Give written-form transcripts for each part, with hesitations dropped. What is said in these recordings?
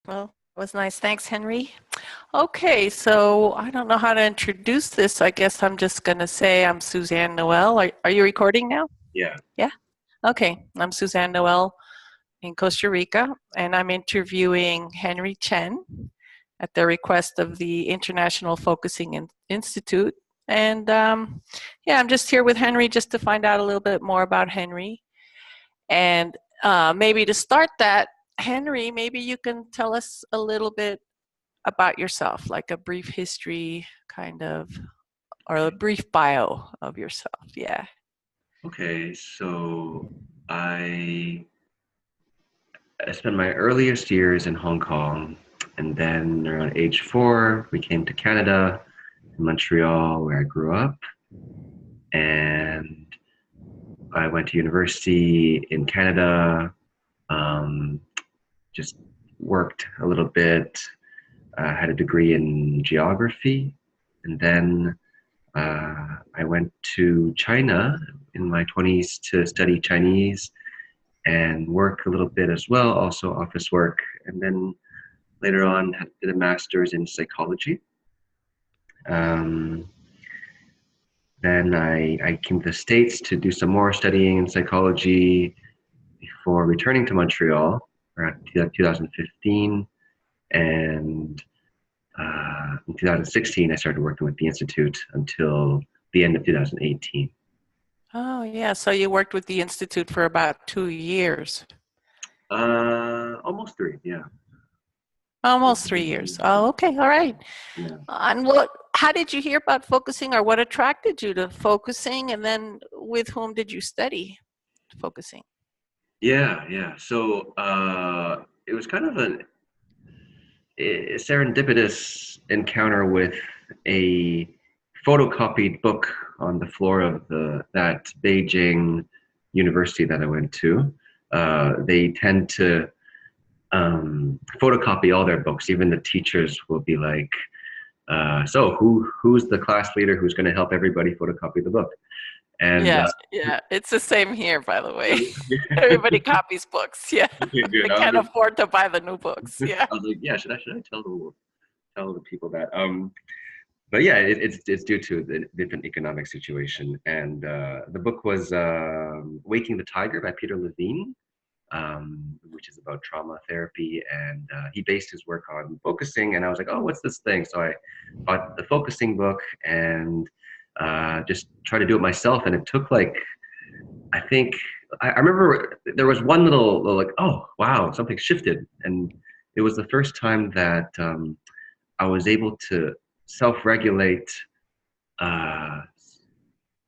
Well, it was nice. Thanks, Henry. Okay, so I don't know how to introduce this. I guess I'm just going to say I'm Suzanne Noel. Are you recording now? Yeah. Yeah? Okay, I'm Suzanne Noel in Costa Rica, and I'm interviewing Henry Chen at the request of the International Institute. And yeah, I'm just here with Henry just to find out a little bit more about Henry. And maybe to start that, Henry, maybe you can tell us a little bit about yourself, like a brief history kind of, or a brief bio of yourself. Yeah. Okay. So I I spent my earliest years in Hong Kong, and then around age 4, we came to Canada, in Montreal, where I grew up, and I went to university in Canada. Um, just worked a little bit. Had a degree in geography, and then I went to China in my 20s to study Chinese and work a little bit as well, also office work. And then later on, did a master's in psychology. Um, then I came to the States to do some more studying in psychology before returning to Montreal around 2015. And in 2016, I started working with the Institute until the end of 2018. Oh, yeah. So you worked with the Institute for about 2 years. Almost 3, yeah. Almost 3 years. Oh, okay. All right. Yeah. And how did you hear about focusing, or what attracted you to focusing? And then with whom did you study focusing? Yeah. So it was kind of a serendipitous encounter with a photocopied book on the floor of that Beijing university that I went to. They tend to photocopy all their books. Even the teachers will be like, "So who's the class leader who's going to help everybody photocopy the book?" And Yeah, yeah. It's the same here, by the way. okay, Everybody copies books. Yeah. good. They can't afford to buy the new books. Yeah. I was like, yeah, should I tell the people that? But yeah, it's due to the different economic situation. And the book was Waking the Tiger by Peter Levine, which is about trauma therapy. And he based his work on focusing. And I was like, oh, what's this thing? So I bought the focusing book and just tried to do it myself. And it took like, I think, I remember there was one little like, oh, wow, something shifted. And it was the first time that I was able to self-regulate. Uh,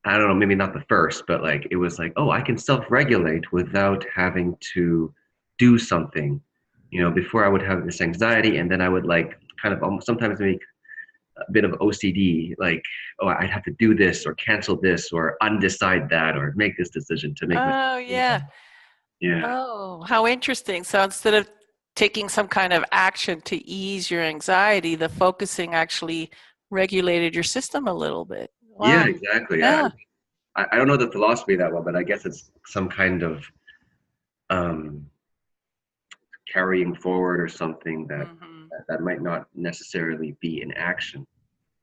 I don't know, maybe not the first, but like it was like, oh, I can self-regulate without having to do something. Before I would have this anxiety, and then I would like kind of almost sometimes make a bit of OCD, like, oh, I'd have to do this or cancel this or undecide that or make this decision to make Oh, myself feel yeah. better. Yeah. Oh, how interesting. So instead of taking some kind of action to ease your anxiety, the focusing actually regulated your system a little bit. Yeah, Wow. exactly. Yeah. I don't know the philosophy that well, but I guess it's some kind of um, carrying forward or something that Hmm. that might not necessarily be in action.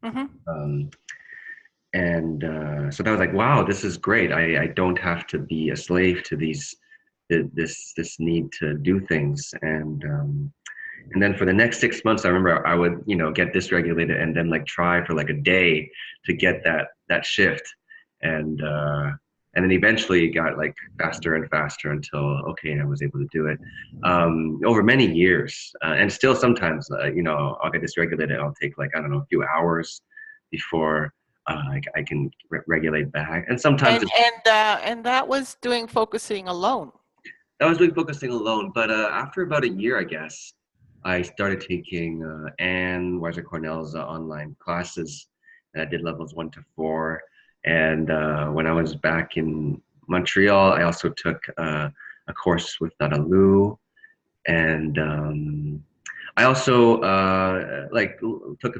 Hmm. Um, and so that was like, wow, this is great. I don't have to be a slave to this need to do things. And then for the next 6 months, I remember I would get dysregulated and then like try for like a day to get that shift, and uh, and then eventually it got like faster and faster until okay, I was able to do it over many years, and still sometimes I'll get dysregulated. I'll take like I don't know a few hours before I can regulate back, and sometimes And that was doing focusing alone. I was doing focusing alone, but after about a year, I guess, I started taking Anne Weiser Cornell's online classes, and I did levels 1 to 4. And when I was back in Montreal, I also took a course with Nada Lu, and I also took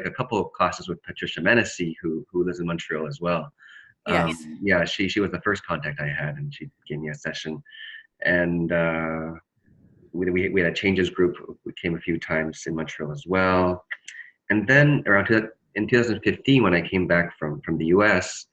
a couple of classes with Patricia Menessy, who lives in Montreal as well. Yes. Yeah, she was the first contact I had, and she gave me a session and we had a changes group. We came a few times in Montreal as well. And then in 2015, when I came back from the US,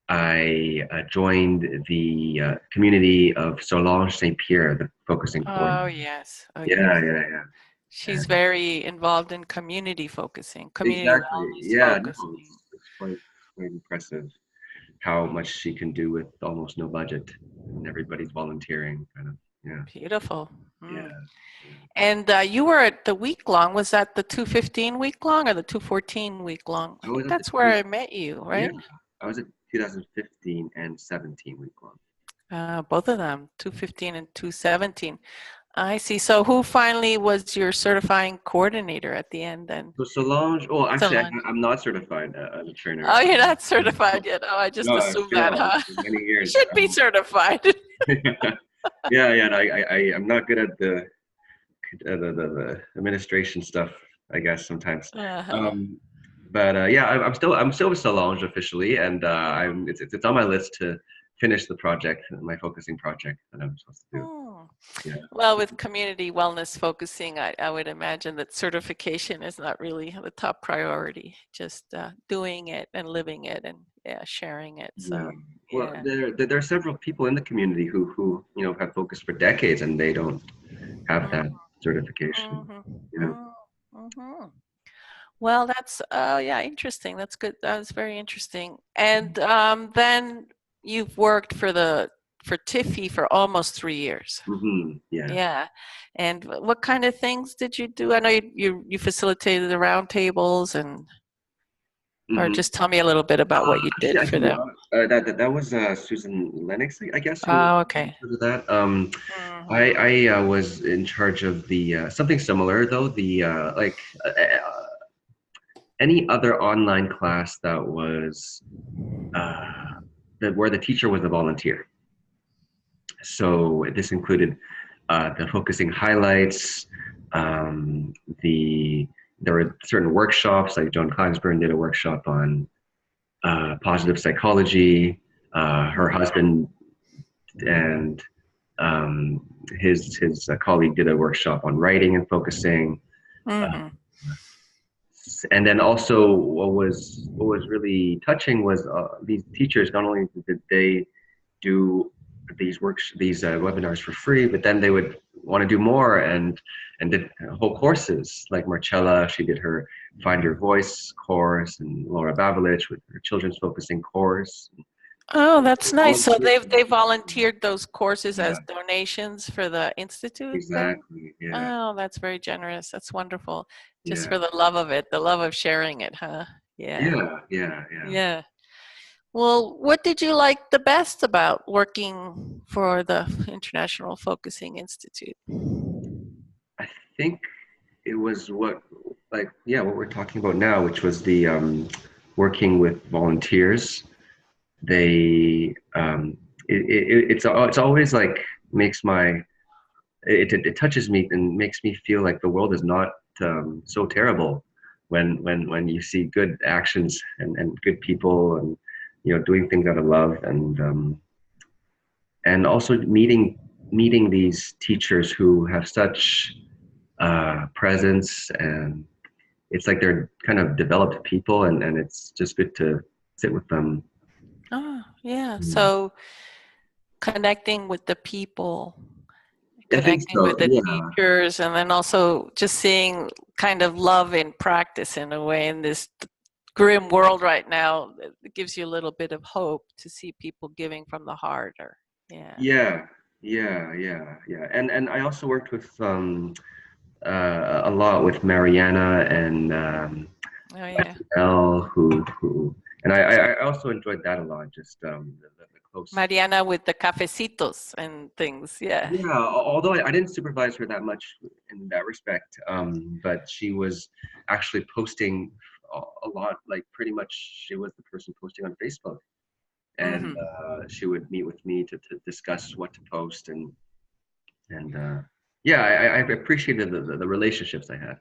I joined the community of Solange St. Pierre, the focusing Oh, coordinator. yes. Oh, yes. Yeah, yeah, yeah. She's And very involved in community focusing, community exactly. wellness Yeah, no, focusing. it's quite impressive how much she can do with almost no budget, and everybody's volunteering, kind of. Yeah, Beautiful. yeah, Mm. yeah. And you were at the week long. Was that the 215 week long or the 214 week long? I I think was at the that's where I met you, yeah, right? I was at 2015 and 17 week long. Both of them, 215 and 217. I see. So who finally was your certifying coordinator at the end then? So Solange, oh, actually, Solange. I'm not certified as a trainer. Oh, you're not certified yet. Oh, I just No, assumed still that, huh? for many years. Should be certified. Yeah, yeah. No, I'm not good at the administration stuff, I guess sometimes. Uh-huh. Um, but yeah, I'm still with Solange officially, and it's on my list to finish the project, my focusing project that I'm supposed to do. Hmm. Yeah. Well, with community wellness focusing, I would imagine that certification is not really the top priority. Just doing it and living it and yeah, sharing it. Yeah. So Well, yeah. there are several people in the community who have focused for decades and they don't have that certification. Mm-hmm. Yeah. Mm-hmm. Well, that's yeah, interesting. That's good. That was very interesting. And then you've worked for Tiffy for almost 3 years. Yeah. Yeah. And what kind of things did you do? I know you facilitated the roundtables and or hmm just tell me a little bit about what you Actually, did I for can. them. That was Susan Lennox, I guess, who was Oh, in okay. charge of that. Mm-hmm. I was in charge of the something similar though. The any other online class that was uh, where the teacher was a volunteer. So this included the focusing highlights, um, the there were certain workshops, like John Kleinsburn did a workshop on positive psychology. Her husband and his colleague did a workshop on writing and focusing. Uh, Mm-hmm. and then also what was really touching was these teachers, not only did they do these webinars for free, but then they would want to do more and did whole courses. Like Marcella, she did her Find Your Voice course, and Laura Babelich with her children's focusing course. Oh, that's nice. So Volunteers. they volunteered those courses Yeah, as donations for the institute then? exactly. Yeah, Oh, that's very generous. That's wonderful. Just yeah, for the love of it, the love of sharing it, huh? Yeah. yeah, yeah, yeah. Yeah. Well, what did you like the best about working for the International Focusing Institute? I think it was what we're talking about now, which was the working with volunteers. They it's always like makes my it touches me and makes me feel like the world is not so terrible when you see good actions and good people and doing things out of love and also meeting these teachers who have such presence, and it's like they're kind of developed people, and it's just good to sit with them. Oh, yeah. Mm. So connecting with the people, I think connecting with so. the Yeah, teachers, and then also just seeing kind of love in practice in a way in this grim world right now. It gives you a little bit of hope to see people giving from the heart. Or yeah. yeah, yeah. And I also worked with a lot with Mariana and Oh yeah. L, who, and I also enjoyed that a lot. Just the close. Mariana with the cafecitos and things. Yeah. Yeah, although I didn't supervise her that much in that respect, but she was actually posting a lot. Like pretty much, she was the person posting on Facebook, and Hmm. she would meet with me to discuss what to post, and yeah, I appreciated the relationships I had.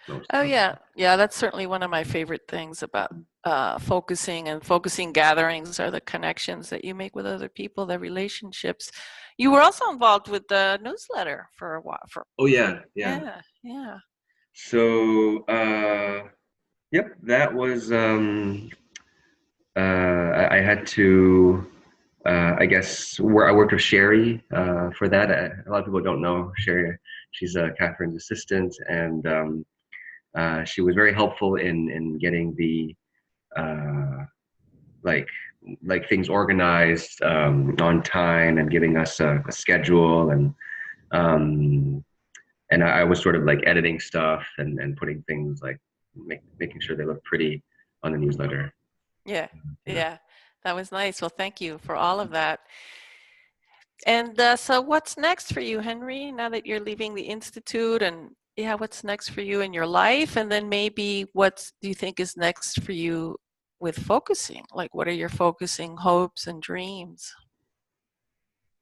most Oh of. yeah, yeah. That's certainly one of my favorite things about focusing and focusing gatherings are the connections that you make with other people, the relationships. You were also involved with the newsletter for a while. Oh yeah, yeah. Yeah, yeah. So yep, that was I had to I guess where I worked with Sherry for that. A lot of people don't know Sherry. She's Catherine's assistant, and she was very helpful in getting the uh, like things organized on time and giving us a schedule um, and I was sort of like editing stuff and putting things like making sure they look pretty on the newsletter. Yeah, Yeah. yeah. That was nice. Well, thank you for all of that. And so what's next for you, Henry, now that you're leaving the Institute and yeah, what's next for you in your life? And then maybe what do you think is next for you with focusing? Like what are your focusing hopes and dreams?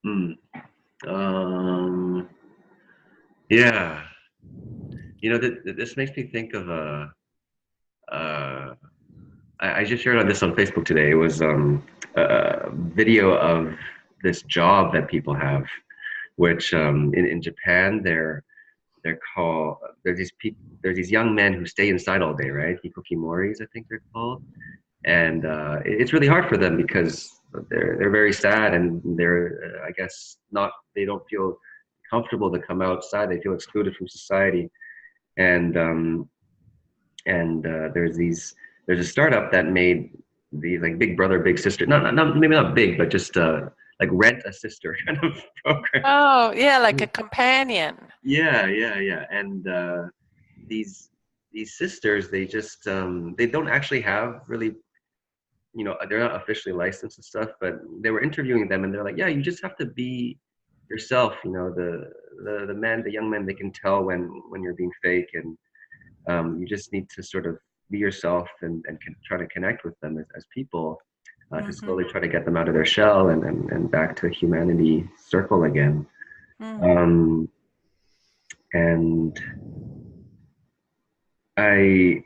Hmm. Um, yeah. You know, this makes me think of uh, I just shared on this on Facebook today. It was a video of this job that people have, which in Japan they're called there's these young men who stay inside all day, right? Hikokimoris, I think they're called, and it's really hard for them because they're very sad and they're I guess not they don't feel comfortable to come outside. They feel excluded from society, and there's a startup that made the like big brother big sister not maybe not big but just like rent a sister kind of program. Oh, yeah, like a companion. Yeah, and these sisters they just they don't actually have really they're not officially licensed and stuff, but they were interviewing them and they're like, yeah, you just have to be yourself. The young men, they can tell when you're being fake, and you just need to sort of be yourself and try to connect with them as people to Mm-hmm. slowly try to get them out of their shell and back to humanity circle again. Mm-hmm. Um, and I,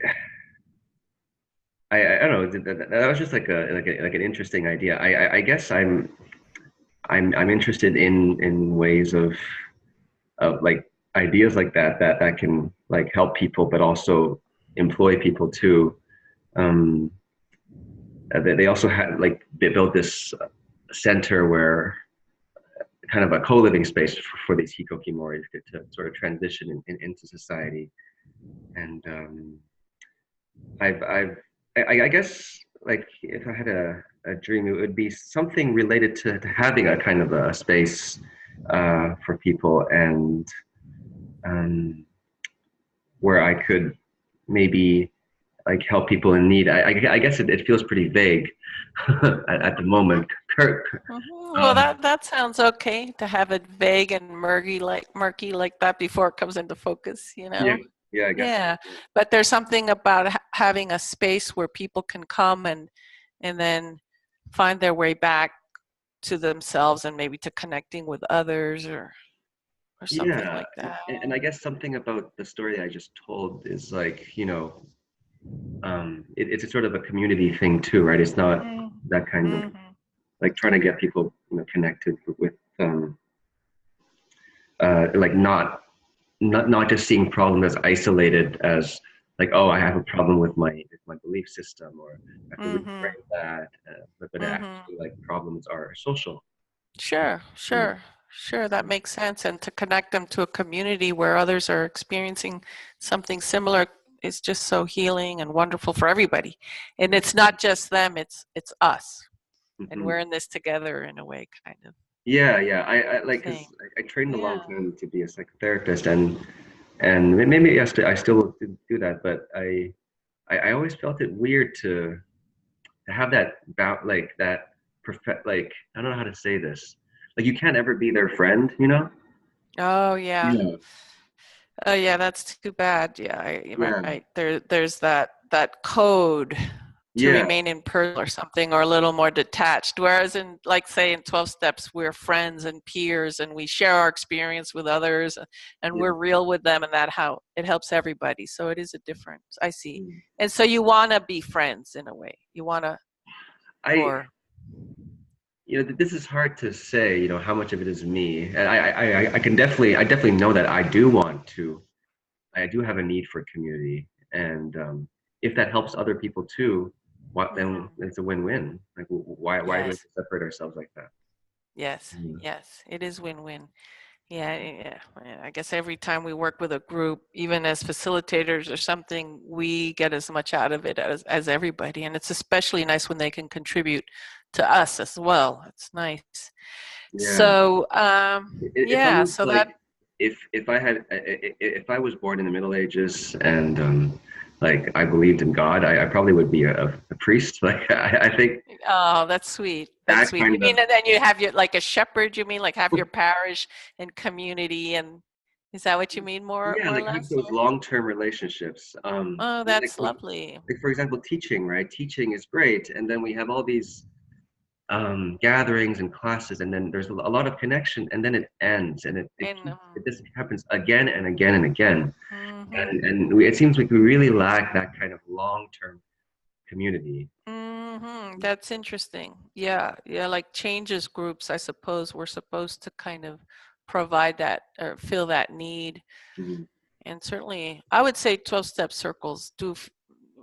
I don't know. That was just like an interesting idea. I guess I'm interested in ways of like ideas like that can like help people, but also employ people too. Um, they also had like they built this center where kind of a co-living space for these hikokimoris to sort of transition into society. And I've I guess like if I had a dream, it would be something related to having a kind of a space for people and um, where I could maybe like help people in need. I guess it feels pretty vague at the moment. Kirk, Mhm. Well, that sounds okay to have it vague and murky like that before it comes into focus, you yeah, know? yeah, I guess. Yeah. But there's something about having a space where people can come and then find their way back to themselves and maybe to connecting with others or something Yeah, like that. and I guess something about the story I just told is like, it's a sort of a community thing too, right? It's not that kind of Mm-hmm. like trying to get people, connected with like not just seeing problems as isolated as like, oh, I have a problem with my belief system or I have to Mm-hmm. reframe that, but Mm-hmm. actually like problems are social. Sure, Yeah. sure, sure. That makes sense. And to connect them to a community where others are experiencing something similar is just so healing and wonderful for everybody. And it's not just them, it's us. And Hmm. we're in this together in a way, kind of Yeah. I like thing. because I trained a long Yeah. time to be a psychotherapist, and maybe I still do that, but I always felt it weird to have that about like that perfect like I don't know how to say this. Like you can't ever be their friend, you know? Oh yeah. Yeah. Oh yeah, that's too bad. Yeah, Yeah. there's that code to Yeah, remain in person or something, or a little more detached. Whereas in, like, say, in 12 steps, we're friends and peers and we share our experience with others and yeah. we're real with them, and that how it helps everybody. So it is a difference. I see. Mm. And so you want to be friends in a way. You want to, I, or this is hard to say, how much of it is me. And I definitely know that I do have a need for community. And if that helps other people too, then Mhm. it's a win-win. Like, why do we have Yes, to separate ourselves like that? yes, Mm. yes. It is win-win. Yeah, yeah. I guess every time we work with a group, even as facilitators or something, we get as much out of it as everybody. And it's especially nice when they can contribute to us as well. It's nice. Yeah. So, It's yeah, almost so like that, if I was born in the Middle Ages and like I believed in God, I probably would be a priest. Like I think oh, that's sweet. That's that sweet. You kind mean, of and then you have your, like a shepherd, you mean, like have your parish and community, and is that what you mean, yeah, more or like have less? those long-term relationships. Oh, Like that's lovely. for example, teaching, right? Teaching is great, and then we have all these gatherings and classes, and then there's a lot of connection, and then it ends, and And it just happens again and again and again, mhm. it seems like we really lack that kind of long-term community. That's interesting. Yeah, yeah, like changes groups, I suppose we're supposed to kind of provide that or fill that need. Mhm. And certainly, I would say 12-step circles do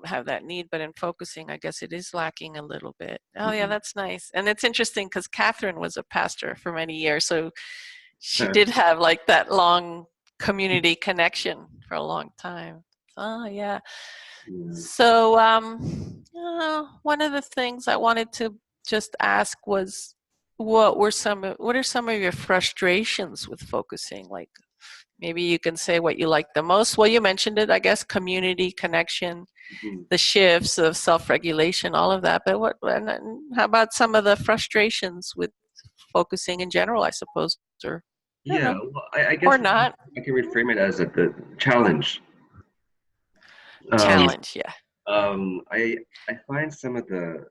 have that need, but in focusing, I guess it is lacking a little bit. Oh, yeah, Mhm. that's nice. And it's interesting because Catherine was a pastor for many years, so she did have like that long community connection for a long time. Oh, yeah. Yeah. So, one of the things I wanted to just ask was, what are some of your frustrations with focusing? Like, maybe you can say what you like the most. Well, you mentioned it, I guess, community connection, Mhm. the shifts of self-regulation, all of that. But and how about some of the frustrations with focusing in general, I suppose, or I don't Yeah, know, well, I or guess not. I can reframe it as the challenge. Um, Challenge, yeah. I find some of the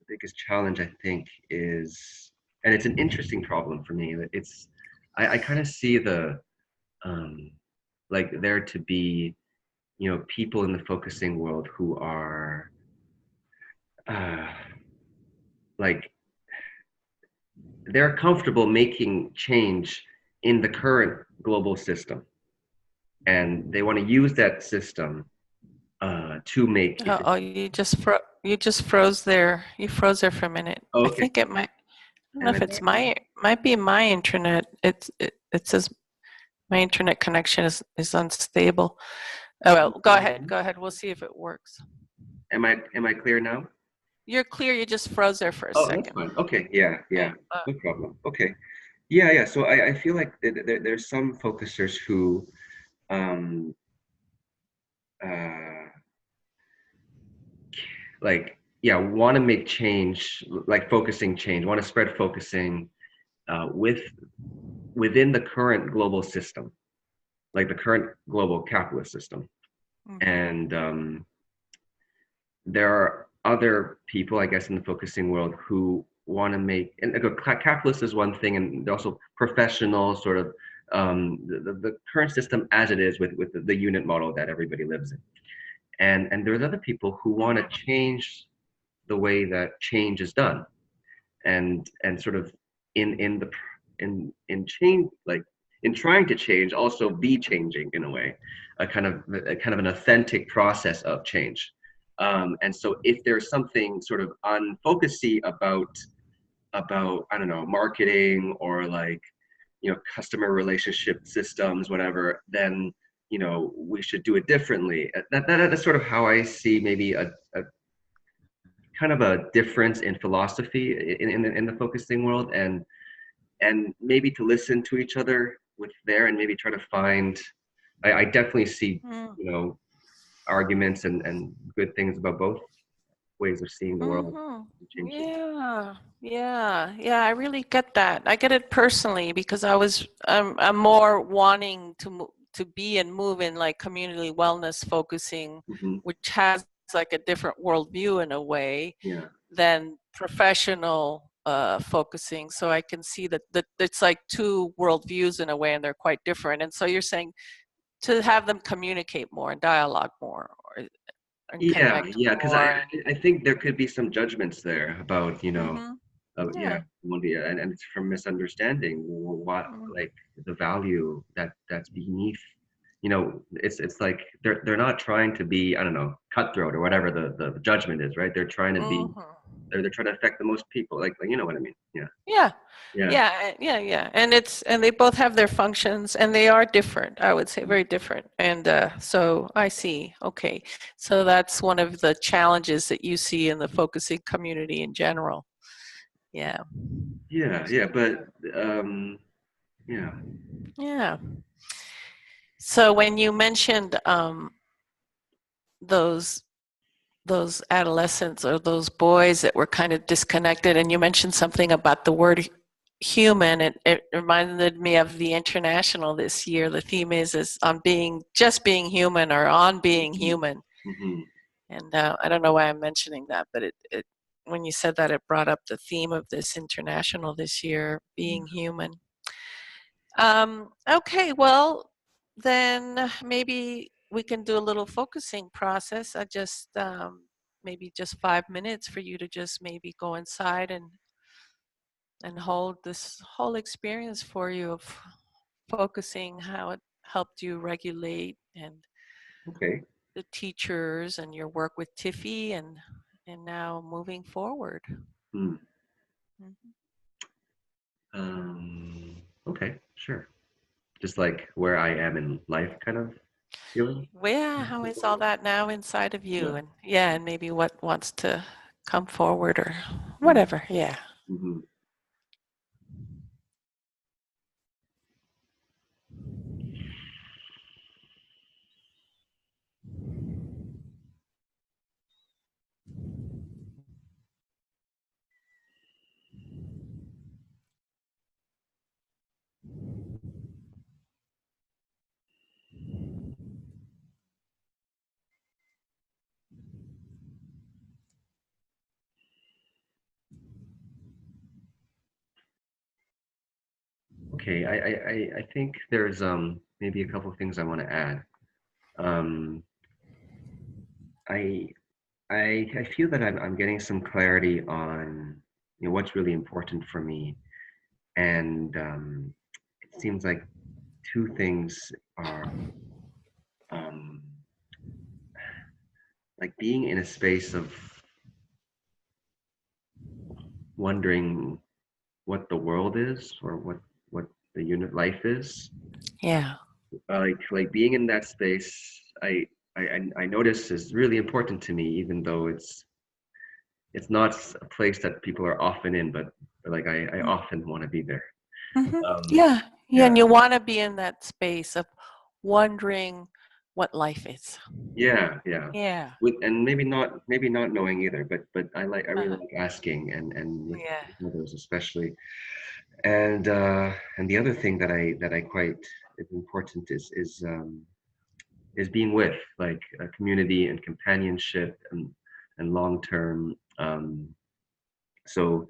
biggest challenge, I think, is, and it's an interesting problem for me. I kind of see um, like there to be, people in the focusing world who are uh, like they're comfortable making change in the current global system, and they want to use that system to make Oh, efficient. you just froze there. You froze there for a minute. Oh, I okay. think it might. I don't know Am I if it's back now? might be my internet. It says my internet connection is unstable. Oh well, go ahead. Go ahead. We'll see if it works. Am I clear now? You're clear. You just froze there for a Oh, that's second. fine. Okay, yeah, Okay. yeah, no problem. Okay, yeah, yeah. So I feel like there's some focusers who um uh like yeah want to make change, like focusing change, want to spread focusing within the current global system, like the current global capitalist system. Mm-hmm. And there are other people, I guess, in the focusing world who want to make, and capitalist is one thing, and also professional sort of the current system as it is with the unit model that everybody lives in. And there's other people who want to change the way that change is done, and sort of in the in change, like in trying to change, also be changing in a way, a kind of an authentic process of change. And so if there's something sort of unfocusy about I don't know, marketing or like customer relationship systems, whatever, then we should do it differently. That's sort of how I see maybe a kind of a difference in philosophy in the focusing world, and maybe to listen to each other with there, and maybe try to find. I definitely see arguments and good things about both ways of seeing the world and Mm-hmm. changing. Yeah, yeah, yeah. I really get that. I get it personally because I'm more wanting to to be and move in like community wellness focusing, Hmm. which has like a different worldview in a way Yeah. than professional focusing. So I can see that it's like two worldviews in a way, and they're quite different. And so you're saying to have them communicate more and dialogue more, and Yeah, connect yeah, because more. I think there could be some judgments there about, Mm-hmm. yeah, Yeah. and it's from misunderstanding what, Mm-hmm. like, the value that's beneath, it's like they're not trying to be, I don't know, cutthroat or whatever the judgment is, right? They're trying to be, Mm-hmm. they're trying to affect the most people, like, you know what I mean? Yeah, Yeah, yeah, yeah. And they both have their functions, and they are different. I would say very different. And so I see. Okay, so that's one of the challenges that you see in the focusing community in general. Yeah. yeah, but yeah, Yeah. So when you mentioned those those adolescents or those boys that were kind of disconnected, and you mentioned something about the word human, it reminded me of the international this year. The theme is on being human, or on being mhm, human. mhm, And I don't know why I'm mentioning that, but it when you said that, it brought up the theme of this international this year, being human. Okay, well, then maybe we can do a little focusing process. I just maybe just 5 minutes for you to just maybe go inside and hold this whole experience for you of focusing, how it helped you regulate, and okay. the teachers and your work with Tiffy, and now moving forward. Hmm. Mhm. Okay, sure. Just like where I am in life kind of feeling. Well, yeah, how is all that now inside of Yeah. you? And yeah, and maybe what wants to come forward or Mm, whatever. Yeah. mhm. Okay, I think there's maybe a couple of things I want to add. Um, I I feel that I'm getting some clarity on, what's really important for me, and it seems like two things are, um, like being in a space of wondering what the world is, or what the unit life is. Yeah. Like being in that space, I notice is really important to me, even though it's not a place that people are often in, but like I often want to be there. Hmm. um Yeah. Yeah. yeah, And you want to be in that space of wondering what life is. yeah, Yeah. with, and maybe not knowing either, but I really Uh, like asking, and with yeah. others especially. And the other thing that I quite is important is being with, like, a community and companionship, and long term. So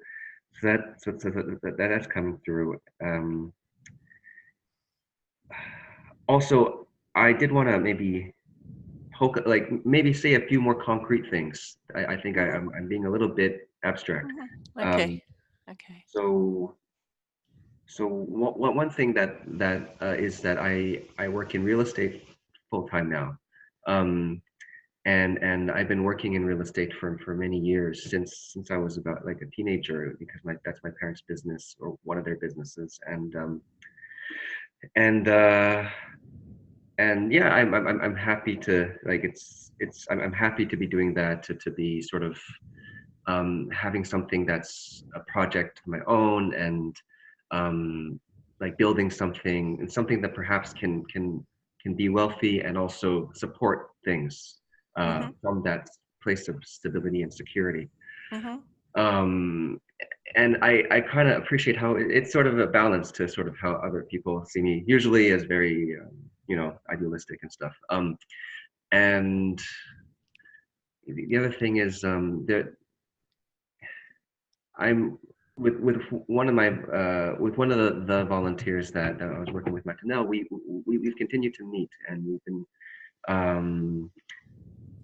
that's coming through. Also, I did want to maybe like maybe say a few more concrete things. I think Hmm. I'm being a little bit abstract. Hmm. Um, Okay. Okay. so one thing that is that I work in real estate full time now. Um, and I've been working in real estate for many years, since I was about like a teenager, because that's my parents' business, or one of their businesses. And yeah, I'm happy to, like, I'm happy to be doing that, to be sort of having something that's a project of my own, and like building something, and something that perhaps can be wealthy and also support things Hmm. from that place of stability and security. Hmm. Um, and I kind of appreciate how it's sort of a balance to sort of how other people see me, usually as very idealistic and stuff. And the other thing is that I'm with one of my with one of the volunteers that I was working with, Matanel. We've continued to meet, and we've been um,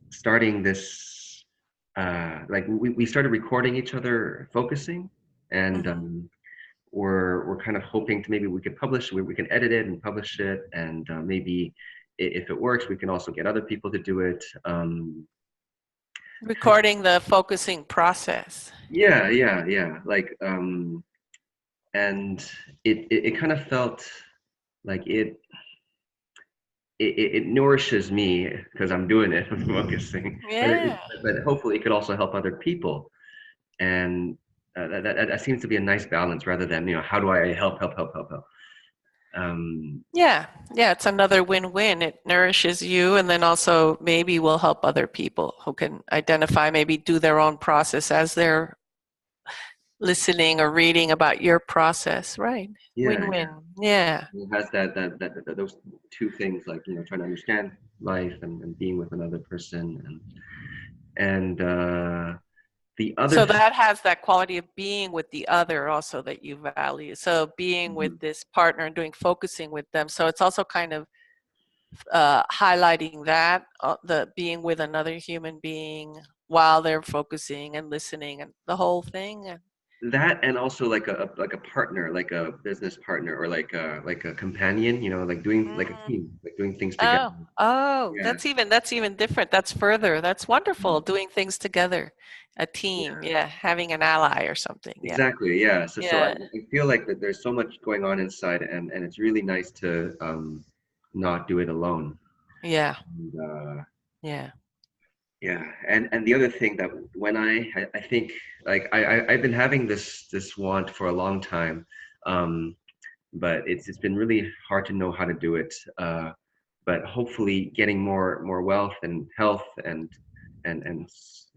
starting this. Like we started recording each other focusing, and Mhm. we're kind of hoping to maybe we could publish. We can edit it and publish it, and maybe if it works, we can also get other people to do it. Recording the focusing process. Yeah. Like and it kind of felt like it nourishes me because I'm doing it with focusing, Yeah. but hopefully it could also help other people, and that seems to be a nice balance rather than how do I help. Yeah. Yeah. It's another win-win. It nourishes you and then also maybe will help other people who can identify, maybe do their own process as they're listening or reading about your process. Right. Yeah, Win-win. Yeah. it has those two things, like trying to understand life and being with another person, and the other So that has that quality of being with the other also that you value. So being with Mhm. this partner and doing focusing with them. So it's also kind of highlighting that the being with another human being while they're focusing and listening and the whole thing. That, and also like a partner, like a business partner, or like a companion, like doing like a Mm. team, like doing things together. Oh, oh, Yeah, that's even different. That's further. That's wonderful. mm, Doing things together, a team. yeah, Yeah, having an ally or something. Yeah, exactly. Yeah. So yeah, I feel like that there's so much going on inside, and it's really nice to not do it alone. yeah, And, yeah. yeah, and the other thing that when I think, like I've been having this want for a long time, um, but it's been really hard to know how to do it. But hopefully, getting more wealth and health and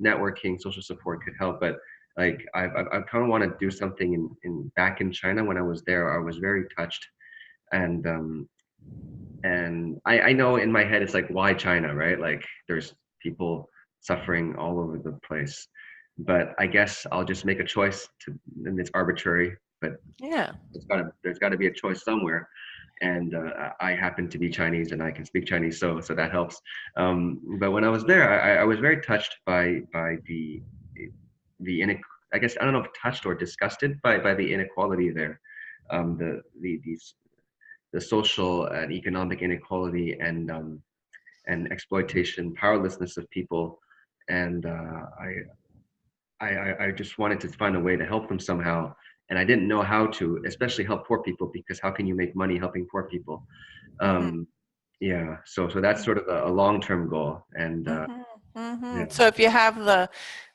networking, social support could help. But like I kind of want to do something in back in China. When I was there, I was very touched, and I know in my head it's like, why China, right? Like there's people suffering all over the place. But I guess I'll just make a choice and it's arbitrary, but Yeah. there's gotta be a choice somewhere. And I happen to be Chinese and I can speak Chinese, so that helps. But when I was there, I was very touched by the I guess I don't know if touched or disgusted by the inequality there, these the social and economic inequality and exploitation, powerlessness of people, and I just wanted to find a way to help them somehow, and I didn't know how to, especially help poor people, because how can you make money helping poor people? Mm-hmm. Um, yeah, so that's sort of a long-term goal, and Mm-hmm. Mm-hmm. yeah, So if you have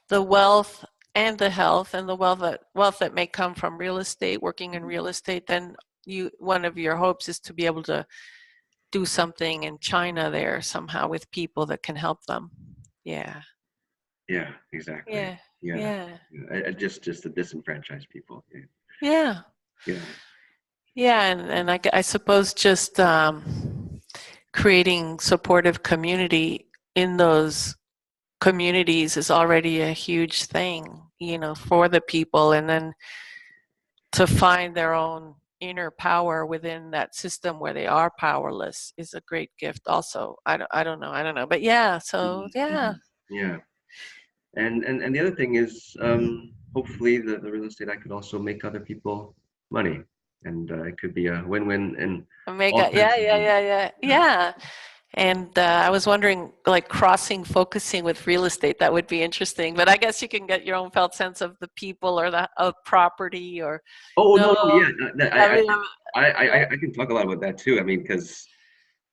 the wealth and the health and the wealth that may come from real estate, working in real estate, then you one of your hopes is to be able to do something in China there somehow with people that can help them. Yeah. yeah, exactly, Yeah. yeah, Yeah. yeah. Just the disenfranchised people, yeah, Yeah. yeah. Yeah. And I suppose just creating supportive community in those communities is already a huge thing, for the people. And then to find their own inner power within that system where they are powerless is a great gift also. I don't know, but yeah, so Mhm, yeah. mhm. Yeah. And the other thing is, hopefully the real estate, I could also make other people money, and it could be a win-win in all Omega, yeah, kinds of yeah, ways. yeah, yeah, Yeah. yeah. And I was wondering, like crossing focusing with real estate, that would be interesting. But I guess you can get your own felt sense of the people or the of property or Oh no. no, no, yeah. I mean, I can talk a lot about that too. I mean, because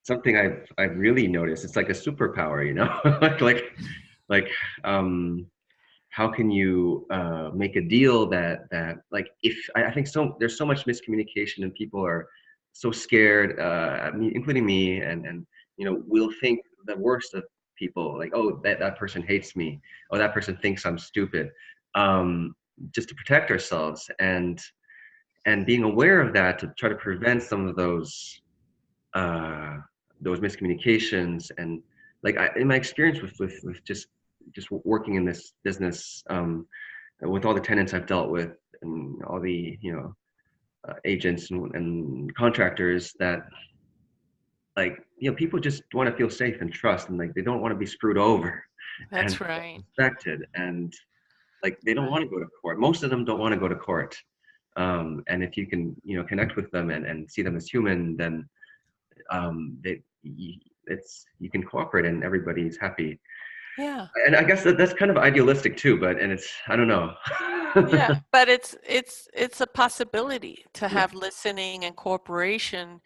something I've really noticed, it's like a superpower, like um how can you make a deal that like if I think so there's so much miscommunication and people are so scared, including me, and we'll think the worst of people, like, oh, that person hates me, oh, that person thinks I'm stupid, um, just to protect ourselves, and being aware of that to try to prevent some of uh, those miscommunications. And like in my experience with just just working in this business, with all the tenants I've dealt with and all the agents and contractors, that like people just want to feel safe and trust, and like they don't want to be screwed over and That's right. respected, and like they don't want Right. to go to court. Most of them don't want to go to court. And if you can connect with them and see them as human, then it's you can cooperate and everybody's happy. Yeah. And I guess that's kind of idealistic too, but and it's I don't know. Yeah. But it's a possibility to Yeah. have listening and cooperation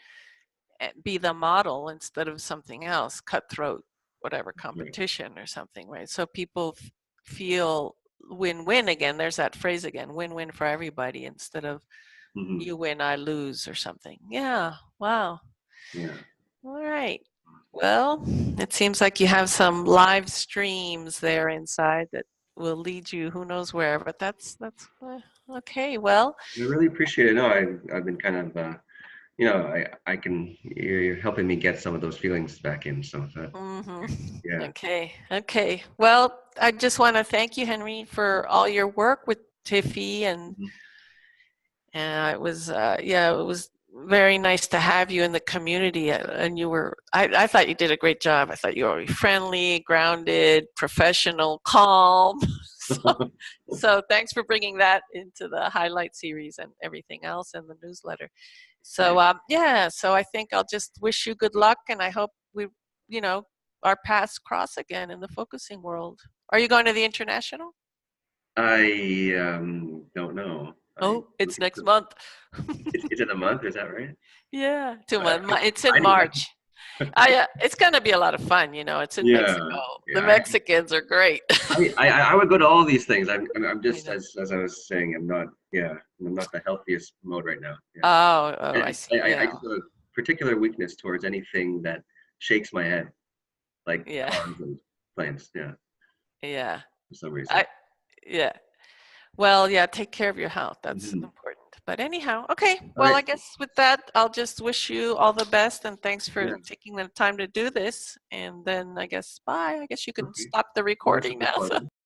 be the model instead of something else, cutthroat, whatever Right. competition or something, right? So people feel win-win again. There's that phrase again, win-win for everybody instead of Hmm. you win, I lose or something. Yeah. Wow. Yeah. All right. Well, it seems like you have some live streams there inside that will lead you who knows where, but that's okay. Well, I really appreciate it. No, I've been kind of I can you're helping me get some of those feelings back in. So that yeah. okay. Okay. Well, I just want to thank you, Henry, for all your work with Tiffy Mhm. and it was yeah, it was very nice to have you in the community and you were I thought you did a great job. I thought you were friendly, grounded, professional, calm. so, so thanks for bringing that into the highlight series and everything else in the newsletter. So Yeah. yeah, so I think I'll just wish you good luck and I hope we you know our paths cross again in the focusing world. Are you going to the international? I don't know. I Oh, it's next month. is it a month? Is that right? Yeah, 2 months. I'm It's in hiding that. March. It's gonna be a lot of fun. You know, it's in Yeah, Mexico. The yeah. Mexicans are great. I would go to all these things. I'm I just know. as I was saying, I'm not. Yeah, I'm not the healthiest mode right now. Yeah, Oh, I and see. I Yeah, just have a particular weakness towards anything that shakes my head, like yeah, cars and planes. Yeah, yeah. for some reason. I yeah. Well, yeah. Take care of your health. That's Mhm. important. But anyhow, okay. All Well, right. I guess with that, I'll just wish you all the best and thanks for Yeah. taking the time to do this. And then I guess bye. I guess you can Okay. stop the Yeah. Stop recording now. recording.